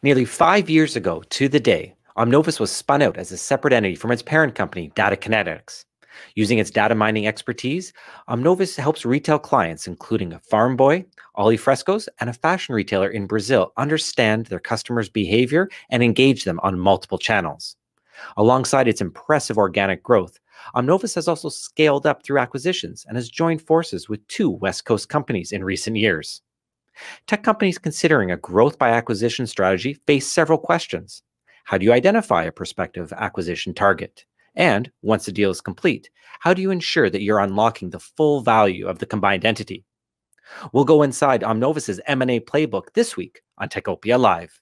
Nearly 5 years ago to the day, Omnovus was spun out as a separate entity from its parent company, Data Kinetics. Using its data mining expertise, Omnovus helps retail clients, including a farm boy, Oli Frescos, and a fashion retailer in Brazil, understand their customers' behavior and engage them on multiple channels. Alongside its impressive organic growth, Omnovus has also scaled up through acquisitions and has joined forces with two West Coast companies in recent years. Tech companies considering a growth by acquisition strategy face several questions. How do you identify a prospective acquisition target? And once the deal is complete, how do you ensure that you're unlocking the full value of the combined entity? We'll go inside Omnovus's M&A playbook this week on Techopia Live.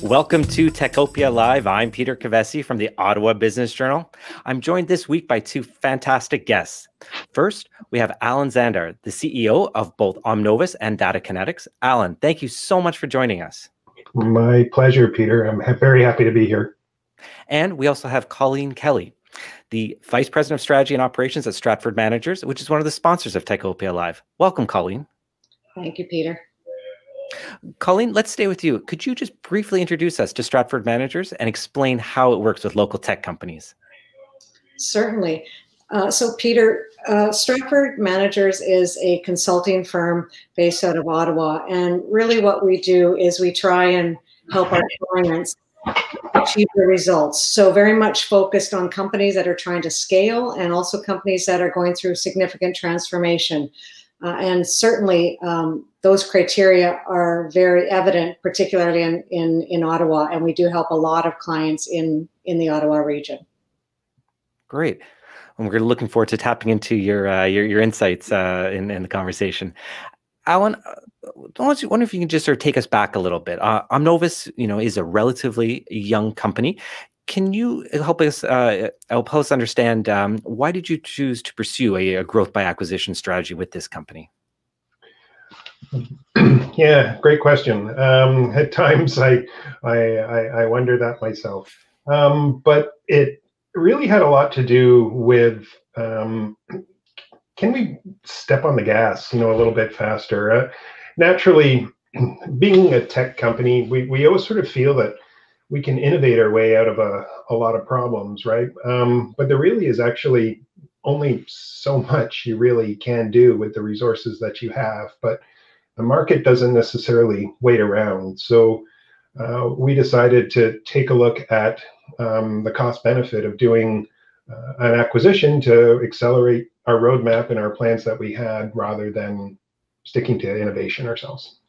Welcome to Techopia Live. I'm Peter Cavesi from the Ottawa Business Journal. I'm joined this week by two fantastic guests. First, we have Alan Zandar, the CEO of both Omnovus and Data Kinetics. Alan, thank you so much for joining us. My pleasure, Peter. I'm very happy to be here. And we also have Colleen Kelly, the Vice President of Strategy and Operations at Stratford Managers, which is one of the sponsors of Techopia Live. Welcome, Colleen. Thank you, Peter. Colleen, let's stay with you. Could you just briefly introduce us to Stratford Managers and explain how it works with local tech companies? Certainly. So, Peter, Stratford Managers is a consulting firm based out of Ottawa. And really what we do is we try and help our clients achieve the results. So very much focused on companies that are trying to scale and also companies that are going through significant transformation. And certainly those criteria are very evident, particularly in Ottawa, and we do help a lot of clients in the Ottawa region. Great. And we're looking forward to tapping into your insights in the conversation. Alan, I wonder if you can just sort of take us back a little bit. Omnovus, is a relatively young company. Can you help us understand why did you choose to pursue a growth by acquisition strategy with this company? Yeah, great question. At times, I wonder that myself. But it really had a lot to do with can we step on the gas, a little bit faster? Naturally, being a tech company, we always sort of feel that we can innovate our way out of a lot of problems, right? But there really is actually only so much you really can do with the resources that you have. But the market doesn't necessarily wait around. So we decided to take a look at the cost benefit of doing an acquisition to accelerate our roadmap and our plans that we had rather than sticking to innovation ourselves.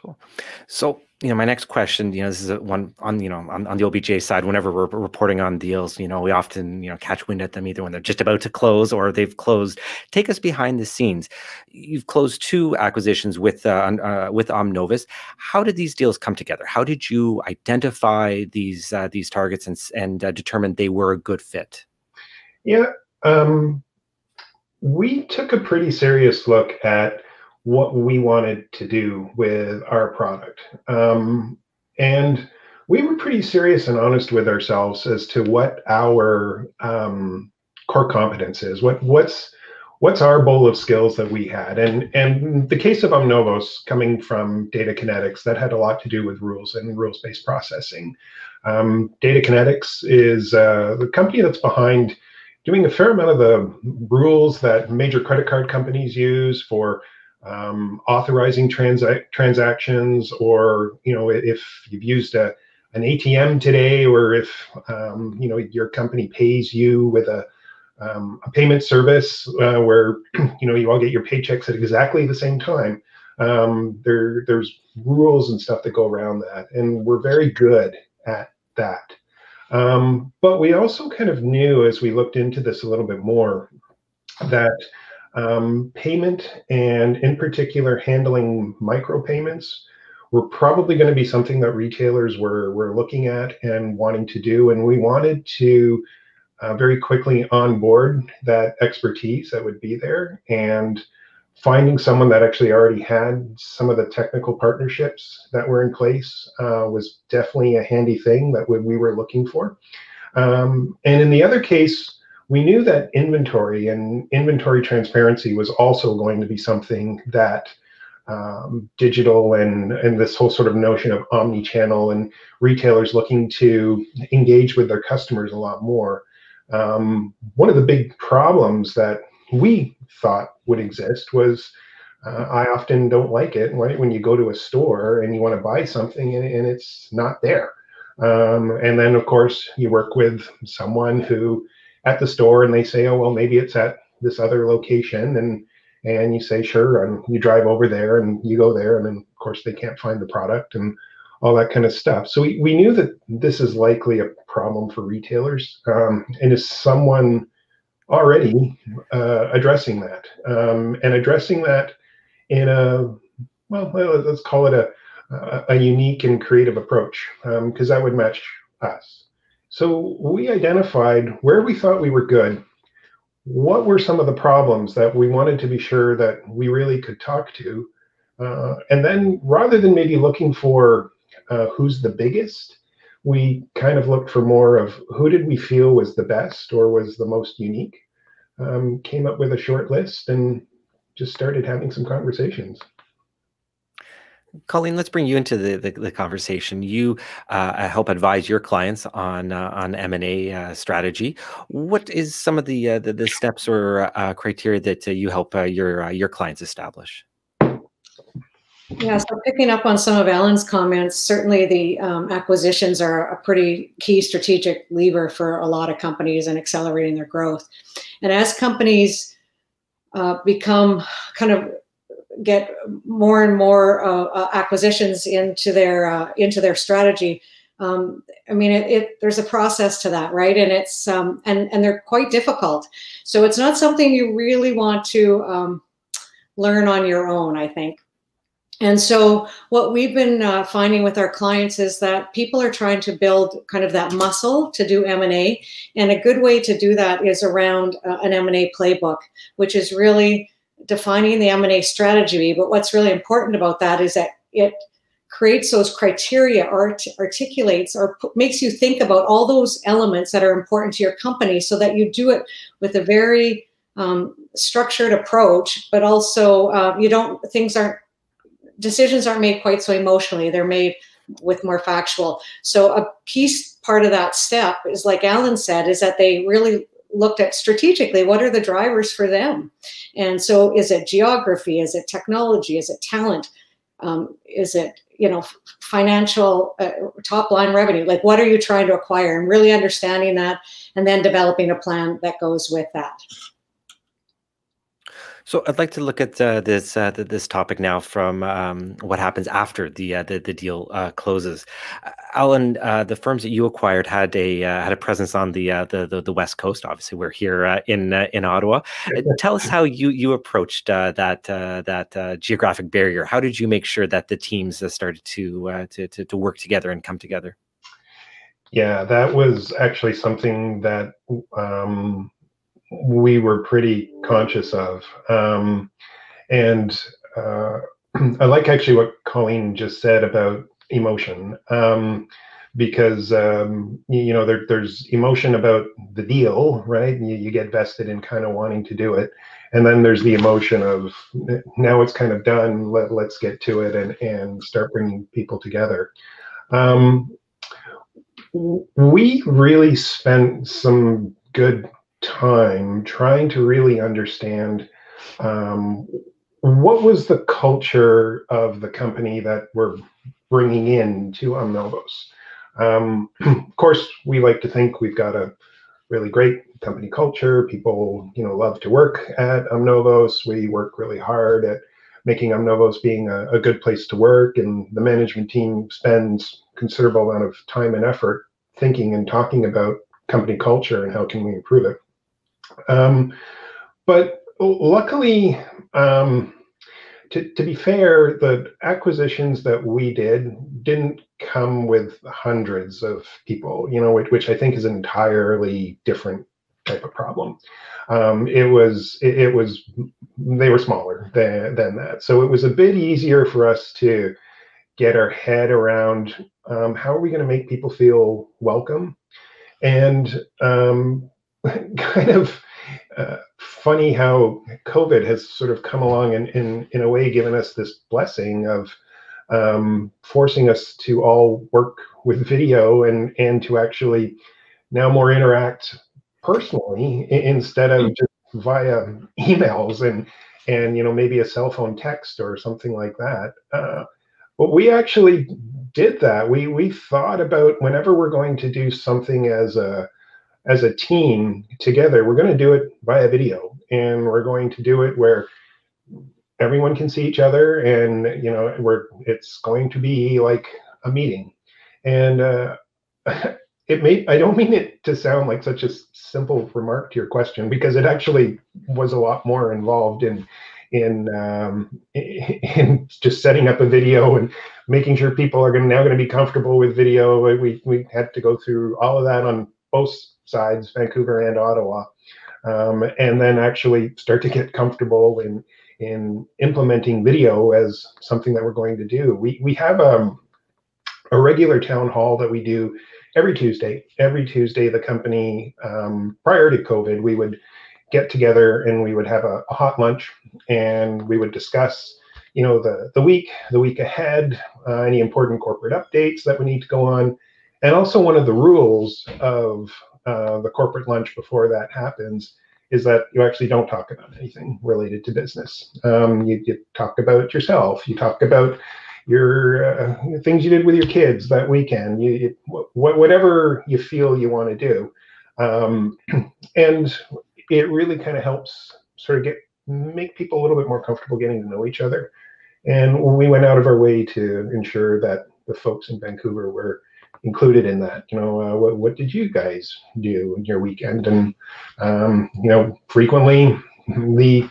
Cool. So, my next question, this is one on, on the OBJ side. Whenever we're reporting on deals, we often, catch wind at them either when they're just about to close or they've closed. Take us behind the scenes. You've closed two acquisitions with Omnovus. How did these deals come together? How did you identify these targets and determine they were a good fit? Yeah, we took a pretty serious look at what we wanted to do with our product. And we were pretty serious and honest with ourselves as to what our core competence is, what's our bowl of skills that we had. And the case of Omnovus coming from Data Kinetics, that had a lot to do with rules and rules-based processing. Data Kinetics is the company that's behind doing a fair amount of the rules that major credit card companies use for authorizing transactions, or if you've used an ATM today, or if your company pays you with a payment service where you all get your paychecks at exactly the same time. There's rules and stuff that go around that, and we're very good at that. But we also kind of knew as we looked into this a little bit more that payment, and in particular handling micropayments, were probably going to be something that retailers were looking at and wanting to do. And we wanted to very quickly onboard that expertise that would be there, and finding someone that actually already had some of the technical partnerships that were in place was definitely a handy thing that we were looking for. And in the other case, we knew that inventory and inventory transparency was also going to be something that digital and this whole sort of notion of omni-channel and retailers looking to engage with their customers a lot more. One of the big problems that we thought would exist was I often don't like it, right? When you go to a store and you want to buy something and it's not there. And then, of course, you work with someone who at the store and they say, oh, well, maybe it's at this other location. And you say, sure. And you drive over there and you go there. And then, of course, they can't find the product and all that kind of stuff. So we knew that this is likely a problem for retailers. And is someone already addressing that and addressing that in a, well, let's call it a unique and creative approach, because that would match us. So we identified where we thought we were good, what were some of the problems that we wanted to be sure that we really could talk to, and then rather than maybe looking for who's the biggest, we kind of looked for more of who did we feel was the best or was the most unique, came up with a short list and just started having some conversations. Colleen, let's bring you into the conversation. You help advise your clients on M&A strategy. What is some of the steps or criteria that you help your clients establish? Yeah, so picking up on some of Alan's comments, certainly the acquisitions are a pretty key strategic lever for a lot of companies and accelerating their growth. And as companies become kind of get more and more acquisitions into their strategy, I mean, there's a process to that, right? And it's and they're quite difficult. So it's not something you really want to learn on your own, I think. And so what we've been finding with our clients is that people are trying to build kind of that muscle to do M&A. And a good way to do that is around an M&A playbook, which is really defining the M&A strategy. But what's really important about that is that it creates those criteria or articulates or makes you think about all those elements that are important to your company so that you do it with a very structured approach, but also decisions aren't made quite so emotionally. They're made with more factual. So a piece part of that step is, like Alan said, is that they really looked at strategically, what are the drivers for them? And so is it geography? Is it technology? Is it talent? Is it, financial top line revenue? Like, what are you trying to acquire? And really understanding that and then developing a plan that goes with that. So I'd like to look at this topic now from what happens after the deal closes. Alan, the firms that you acquired had a presence on the West Coast. Obviously, we're here in Ottawa. Tell us how you approached that geographic barrier. How did you make sure that the teams started to work together and come together? Yeah, that was actually something that we were pretty conscious of. And I like actually what Colleen just said about emotion, because, there's emotion about the deal, right? You get vested in kind of wanting to do it. And then there's the emotion of now it's kind of done, let's get to it and start bringing people together. We really spent some good time trying to really understand what was the culture of the company that we're bringing in to Omnovos. Of course, we like to think we've got a really great company culture. People, love to work at Omnovos. We work really hard at making Omnovos being a good place to work, and the management team spends considerable amount of time and effort thinking and talking about company culture and how can we improve it. But luckily, to be fair, the acquisitions that we didn't come with hundreds of people, which I think is an entirely different type of problem. They were smaller than that. So it was a bit easier for us to get our head around, how are we going to make people feel welcome? And, kind of funny how COVID has sort of come along and in a way given us this blessing of forcing us to all work with video and to actually now more interact personally instead of just via emails and maybe a cell phone text or something like that. But we actually did that. We thought about whenever we're going to do something as a team together, we're going to do it via video, and we're going to do it where everyone can see each other, and it's going to be like a meeting. And I don't mean it to sound like such a simple remark to your question, because it actually was a lot more involved in just setting up a video and making sure people are now going to be comfortable with video. We had to go through all of that on both sides, Vancouver and Ottawa, and then actually start to get comfortable in implementing video as something that we're going to do. We have a regular town hall that we do every Tuesday. Every Tuesday, the company, prior to COVID, we would get together and we would have a hot lunch, and we would discuss, the week ahead, any important corporate updates that we need to go on. And also, one of the rules of the corporate lunch before that happens is that you actually don't talk about anything related to business. You talk about yourself. You talk about your things you did with your kids that weekend. Whatever you feel you want to do, and it really kind of helps sort of make people a little bit more comfortable getting to know each other. And we went out of our way to ensure that the folks in Vancouver were included in that. What did you guys do in your weekend? And frequently the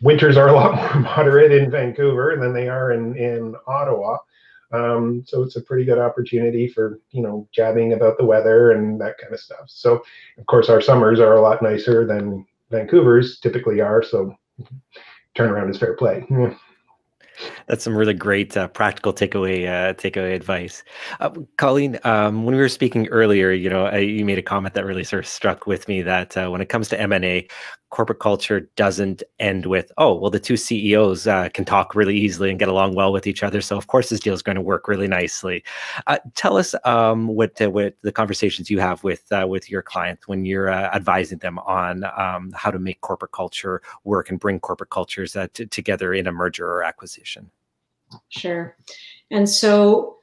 winters are a lot more moderate in Vancouver than they are in Ottawa. So it's a pretty good opportunity for jabbing about the weather and that kind of stuff. So of course our summers are a lot nicer than Vancouver's typically are. So turnaround is fair play. That's some really great practical takeaway advice. Colleen, when we were speaking earlier, you made a comment that really sort of struck with me, that when it comes to M&A, corporate culture doesn't end with, oh, well, the two CEOs can talk really easily and get along well with each other, so of course this deal is going to work really nicely. Tell us what the conversations you have with your clients when you're advising them on how to make corporate culture work and bring corporate cultures together in a merger or acquisition. Sure. And so,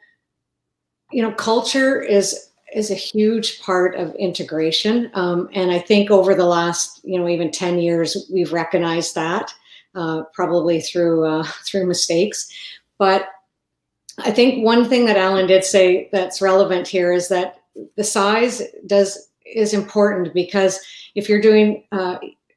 culture is a huge part of integration. And I think over the last, even 10 years, we've recognized that, probably through mistakes. But I think one thing that Alan did say that's relevant here is that the size is important, because if you're doing,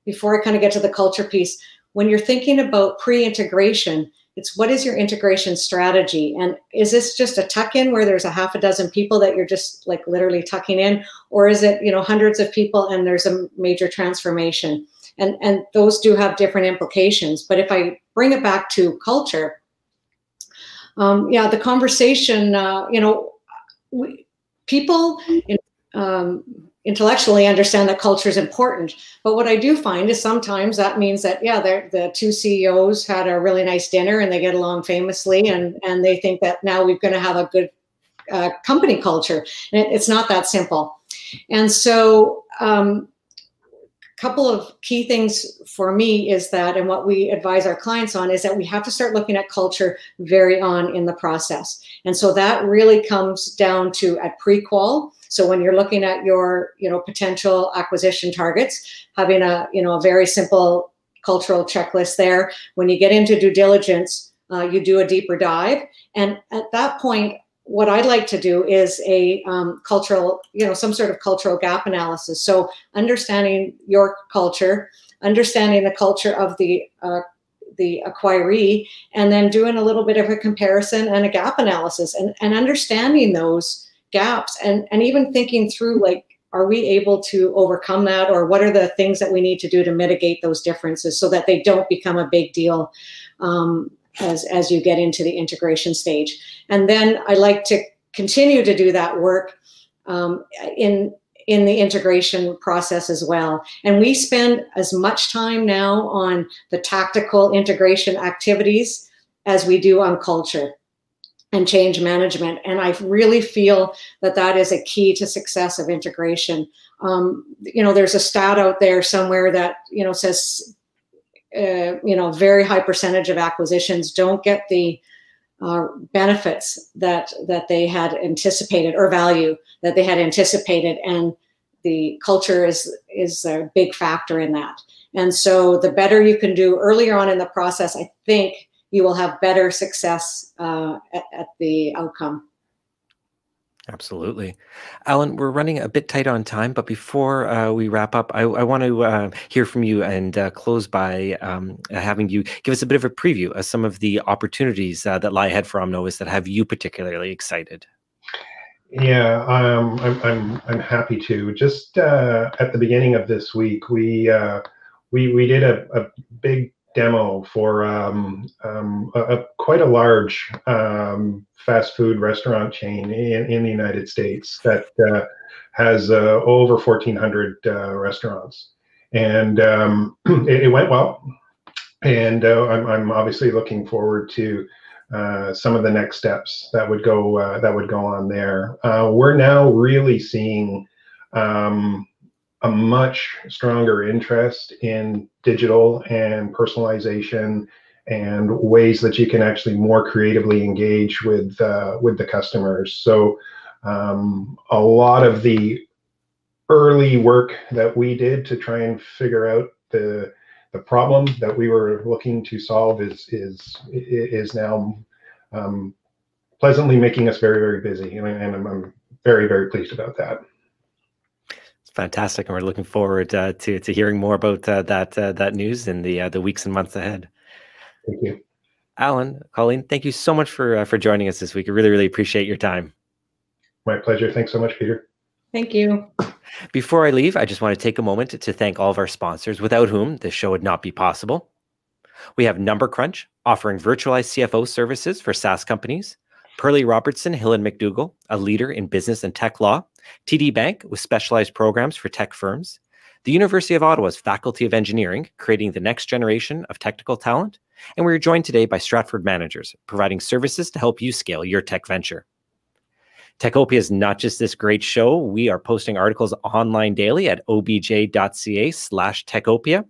before I kind of get to the culture piece, when you're thinking about pre-integration, it's what is your integration strategy? And is this just a tuck-in where there's a half a dozen people that you're just like literally tucking in? Or is it, hundreds of people and there's a major transformation? And those do have different implications. But if I bring it back to culture, the conversation, people intellectually understand that culture is important. But what I do find is sometimes that means that, the two CEOs had a really nice dinner and they get along famously, and they think that now we're going to have a good company culture. And it's not that simple. And so couple of key things for me is that, and what we advise our clients on, is that we have to start looking at culture very on in the process. And so that really comes down to at pre-qual. So when you're looking at your, potential acquisition targets, having a very simple cultural checklist there. When you get into due diligence, you do a deeper dive. And at that point, what I'd like to do is a cultural, some sort of cultural gap analysis. So understanding your culture, understanding the culture of the acquiree, and then doing a little bit of a comparison and a gap analysis, and understanding those gaps, and even thinking through, like, are we able to overcome that, or what are the things that we need to do to mitigate those differences so that they don't become a big deal as you get into the integration stage. And then I like to continue to do that work in in the integration process as well. And we spend as much time now on the tactical integration activities as we do on culture and change management. And I really feel that that is a key to success of integration. There's a stat out there somewhere that, says, very high percentage of acquisitions don't get the benefits that they had anticipated, or value that they had anticipated. And the culture is a big factor in that. And so the better you can do earlier on in the process, I think you will have better success at the outcome. Absolutely. Alan, we're running a bit tight on time, but before we wrap up, I want to hear from you and close by having you give us a bit of a preview of some of the opportunities that lie ahead for Omnovus that have you particularly excited. Yeah, I'm happy to. Just at the beginning of this week, we did a big demo for quite a large fast food restaurant chain in the United States that has over 1,400 restaurants, and it went well. And I'm obviously looking forward to some of the next steps that would go on there. We're now really seeing a much stronger interest in digital and personalization and ways that you can actually more creatively engage with the customers. So a lot of the early work that we did to try and figure out the problem that we were looking to solve is now pleasantly making us very, very busy, and I'm very, very pleased about that. Fantastic, and we're looking forward to hearing more about that news in the weeks and months ahead. Thank you, Alan, Colleen. Thank you so much for joining us this week. I really, really appreciate your time. My pleasure. Thanks so much, Peter. Thank you. Before I leave, I just want to take a moment to thank all of our sponsors, without whom this show would not be possible. We have Number Crunch, offering virtualized CFO services for SaaS companies. Pearlie Robertson, Hill & McDougall, a leader in business and tech law. TD Bank, with specialized programs for tech firms. The University of Ottawa's Faculty of Engineering, creating the next generation of technical talent. And we're joined today by Stratford Managers, providing services to help you scale your tech venture. Techopia is not just this great show. We are posting articles online daily at obj.ca/Techopia.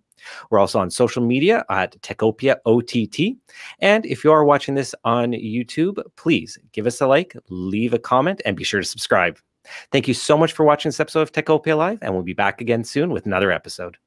We're also on social media at Techopia OTT. And if you are watching this on YouTube, please give us a like, leave a comment, and be sure to subscribe. Thank you so much for watching this episode of Techopia Live, and we'll be back again soon with another episode.